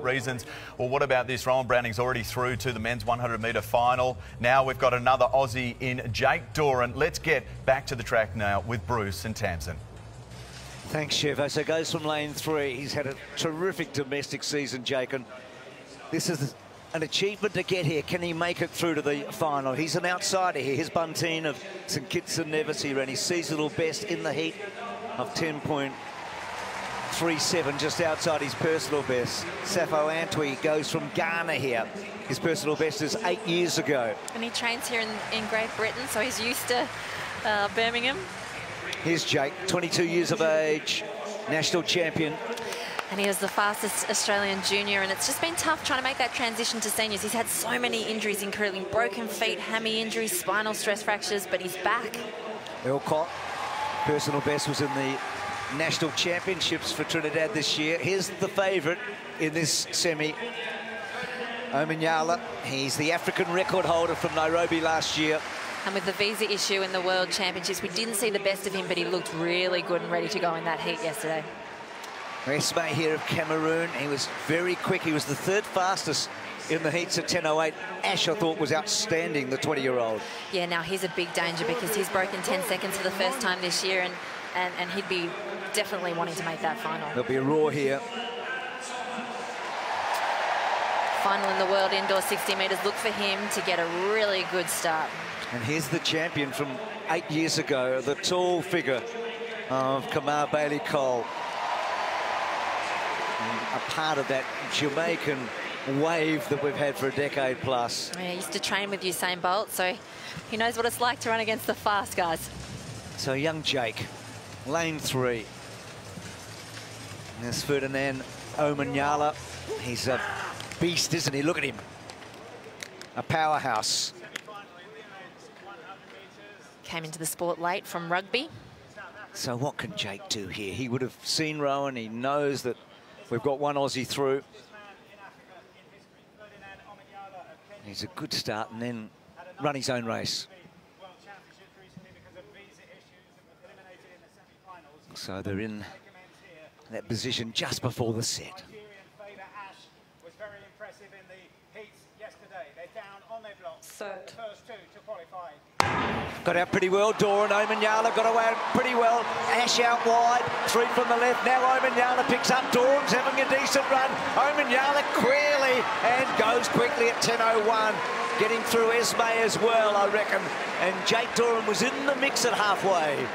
reasons. Well, what about this? Rowan Browning's already through to the men's 100-metre final. Now we've got another Aussie in Jake Doran. Let's get back to the track now with Bruce and Tamsin. Thanks, Chevo. So goes from lane 3. He's had a terrific domestic season, Jake, and this is an achievement to get here. Can he make it through to the final? He's an outsider here. His Bunteen of St Kitts and Nevis here, and his seasonal best in the heat of 10.37, just outside his personal best. Safo Antwi goes from Ghana here. His personal best is 8 years ago. And he trains here in Great Britain, so he's used to Birmingham. Here's Jake, 22 years of age, national champion. And he was the fastest Australian junior, and it's just been tough trying to make that transition to seniors. He's had so many injuries, including broken feet, hammy injuries, spinal stress fractures, but he's back. Elcott, personal best was in the National Championships for Trinidad this year. Here's the favourite in this semi, OMANYALA. He's the African record holder from Nairobi last year. And with the visa issue in the World Championships, we didn't see the best of him, but he looked really good and ready to go in that heat yesterday. Esme here of Cameroon. He was very quick. He was the third fastest in the heats at 10:08. Ash, I thought, was outstanding, the 20-year-old. Yeah, now he's a big danger because he's broken 10 seconds for the first time this year, and he'd be definitely wanting to make that final. There'll be a roar here. Final in the world indoor 60 metres. Look for him to get a really good start. And here's the champion from 8 years ago, the tall figure of Kamar Bailey Cole. A part of that Jamaican wave that we've had for a decade plus. Yeah, he used to train with Usain Bolt, so he knows what it's like to run against the fast guys. So young Jake, lane 3. There's Ferdinand OMANYALA. He's a beast, isn't he? Look at him. A powerhouse. Came into the sport late from rugby. So what can Jake do here? He would have seen Rowan. He knows that we've got one Aussie through. He's a good start and then run his own race. So they're in that position just before the set. Got out pretty well, Doran. OMANYALA got away pretty well. Ash out wide, 3 from the left. Now OMANYALA picks up. Doran's having a decent run. OMANYALA clearly and goes quickly at 10:01. Getting through Esme as well, I reckon. And Jake Doran was in the mix at halfway.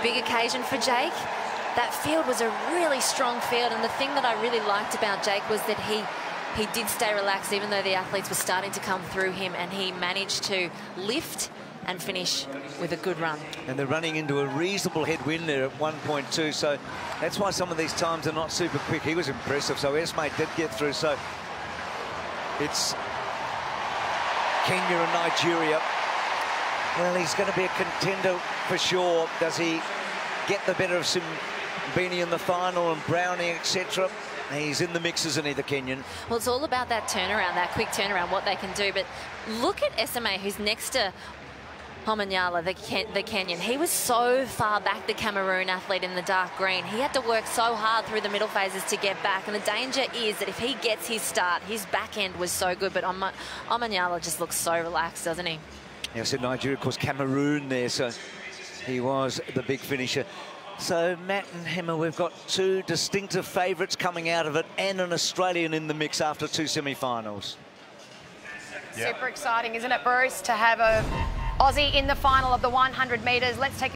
Big occasion for Jake. That field was a really strong field, and the thing that I really liked about Jake was that he did stay relaxed even though the athletes were starting to come through him, and he managed to lift and finish with a good run. And they're running into a reasonable headwind there at 1.2, so that's why some of these times are not super quick. He was impressive, so Esme did get through. So it's Kenya and Nigeria. Well, he's going to be a contender for sure. Does he get the better of Simbini in the final and Browning, etc.? He's in the mix, isn't he, the Kenyan? Well, it's all about that turnaround, that quick turnaround, what they can do. But look at SMA, who's next to OMANYALA, the Kenyan. He was so far back, the Cameroon athlete in the dark green. He had to work so hard through the middle phases to get back. And the danger is that if he gets his start, his back end was so good. But OMANYALA just looks so relaxed, doesn't he? Yeah, I said Nigeria, of course, Cameroon there. So he was the big finisher. So, Matt and Hemmer, we've got 2 distinctive favourites coming out of it and an Australian in the mix after 2 semi-finals. Super exciting, isn't it, Bruce, to have a Aussie in the final of the 100 metres. Let's take